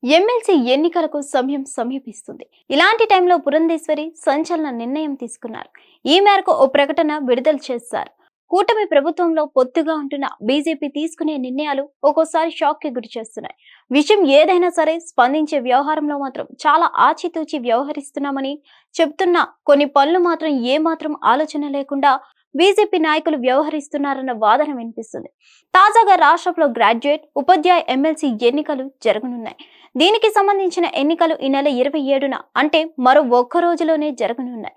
MLC ఎన్నికలకు సమయం సమీపిస్తుంది. ఇలాంటి టైంలో పురంధేశ్వరి సంచలన నిర్ణయం తీసుకున్నారు. ఈ మేరకు ఓ ప్రకటన విడుదల చేశారు. కూటమి ప్రభుత్వంలో పొత్తుగా ఉంటున్న బీజేపీ తీసుకునే నిర్ణయాలు ఒక్కోసారి షాక్ కి గురి చేస్తున్నాయి. విషయం ఏదైనా సరే స్పందించే వ్యవహారంలో మాత్రం చాలా ఆచితూచి వ్యవహరిస్తున్నామని చెప్తున్నా కొన్ని పనులు మాత్రం ఏమాత్రం ఆలోచన లేకుండా బీజేపీ నాయకులు వ్యవహరిస్తున్నారన్న వాదన వినిపిస్తుంది. తాజాగా రాష్ట్రంలో గ్రాడ్యుయేట్, ఉపాధ్యాయ ఎమ్మెల్సీ ఎన్నికలు జరగనున్నాయి. దీనికి సంబంధించిన ఎన్నికలు ఈ నెల 27న అంటే మరో ఒక్క రోజులోనే జరగనున్నాయి.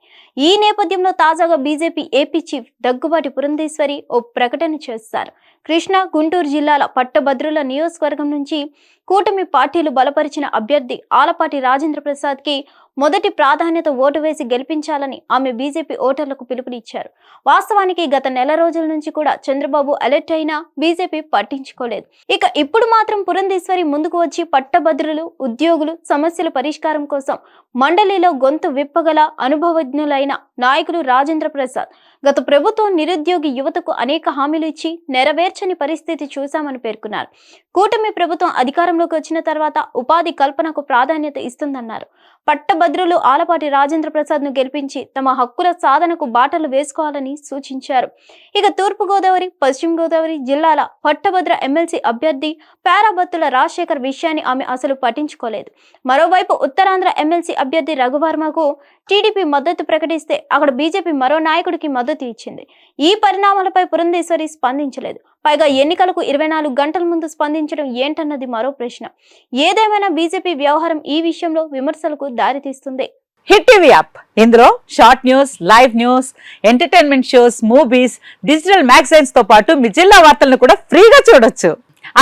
ఈ నేపథ్యంలో తాజాగా BJP AP chief Daggubati Purandeswari ఓ ప్రకటన చేశారు. కృష్ణా, గుంటూరు జిల్లాల పట్టభద్రుల నియోజకవర్గం నుంచి కూటమి పార్టీలు బలపరిచిన అభ్యర్థి ఆలపాటి రాజేంద్ర ప్రసాద్ కి మొదటి ప్రాధాన్యత ఓటు వేసి గెలిపించాలని ఆమె బీజేపీ ఓటర్లకు పిలుపునిచ్చారు. వాస్తవానికి గత నెల రోజుల నుంచి కూడా చంద్రబాబు అలర్ట్ అయినా బీజేపీ పట్టించుకోలేదు. ఇక ఇప్పుడు మాత్రం పురంధేశ్వరి ముందుకు వచ్చి పట్టభద్రులు, ఉద్యోగులు సమస్యల పరిష్కారం కోసం మండలిలో గొంతు విప్పగల అనుభవజ్ఞులైన నాయకులు రాజేంద్ర ప్రసాద్. గత ప్రభుత్వం నిరుద్యోగి యువతకు అనేక హామీలు ఇచ్చి నెరవేర్చని పరిస్థితి చూశామని పేర్కొన్నారు. కూటమి ప్రభుత్వం అధికారంలోకి వచ్చిన తర్వాత ఉపాధి కల్పనకు ప్రాధాన్యత ఇస్తుందన్నారు. పట్టభద్రులు ఆలపాటి రాజేంద్ర ప్రసాద్ ను గెలిపించి తమ హక్కుల సాధనకు బాటలు వేసుకోవాలని సూచించారు. ఇక తూర్పు గోదావరి, పశ్చిమ గోదావరి జిల్లాల పట్టభద్ర ఎమ్మెల్సీ అభ్యర్థి పేరాబత్తుల రాజశేఖర్ విషయాన్ని ఆమె అసలు పట్టించుకోలేదు. మరోవైపు ఉత్తరాంధ్ర ఎమ్మెల్సీ అభ్యర్థి రఘువర్మకు టీడీపీ మద్దతు ప్రకటిస్తే అక్కడ బీజేపీ మరో నాయకుడికి మద్దతు ఇచ్చింది. ఈ పరిణామాలపై పురంధేశ్వరి స్పందించలేదు. పైగా ఎన్నికలకు 24 గంటల ముందు స్పందించడం ఏంటన్నది మరో ప్రశ్న. ఏదేమైనా బీజేపీ వ్యవహారం ఈ విషయంలో విమర్శలకు దారితీస్తుంది. హిట్ టీవీ యాప్, ఇందులో short news, live news, entertainment shows, movies, digital magazines తో పాటు మీ జిల్లా వార్తలను కూడా ఫ్రీగా చూడొచ్చు.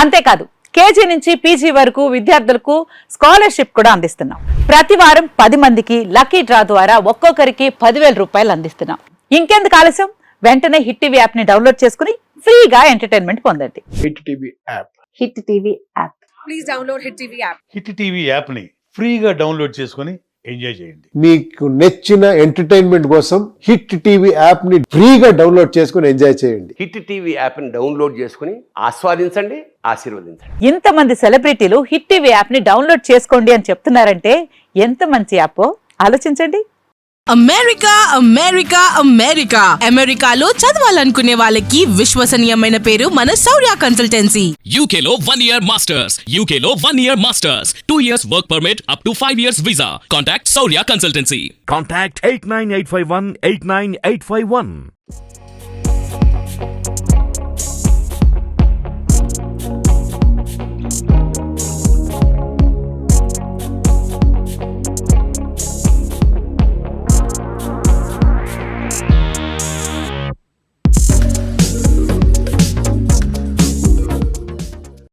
అంతేకాదు కేజీ నుంచి పీజీ వరకు విద్యార్థులకు స్కాలర్షిప్ కూడా అందిస్తున్నాం. ప్రతి వారం 10 మందికి లక్కీ డ్రా ద్వారా ఒక్కొక్కరికి 10,000 రూపాయలు అందిస్తున్నాం. ఇంకెందుకు ఆలస్యం, వెంటనే హిట్ టీవీ యాప్ ని డౌన్లోడ్ చేసుకుని ఫ్రీగా ఎంటర్టైన్మెంట్ పొందండి. Hit TV app. Hit TV app. Please download hit TV app. Hit TV app ని ఫ్రీగా డౌన్లోడ్ చేసుకుని ఎంజాయ్ చేయండి. మీకు నచ్చిన ఎంటర్టైన్మెంట్ కోసం హిట్ టీవీ యాప్ ని ఫ్రీగా డౌన్లోడ్ చేసుకుని ఎంజాయ్ చేయండి. హిట్ టీవీ యాప్ ని డౌన్లోడ్ చేసుకుని ఆస్వాదించండి, ఆశీర్వదించండి. ఇంతమంది సెలబ్రిటీలు హిట్ టీవీ యాప్ ని డౌన్లోడ్ చేసుకోండి అని చెప్తున్నారంటే ఎంత మంచి యాప్ ఆలోచించండి. అమెరికా అమెరికా అమెరికా అమెరికాలో చదవాలనుకునే వాళ్ళకి విశ్వసనీయమైన పేరు మన శౌర్య కన్సల్టెన్సీ. UK లో 1 year masters. UK లో 1 year masters. 2 years work permit up to 5 years visa. Contact Saurya Consultancy. Contact 89851 89851.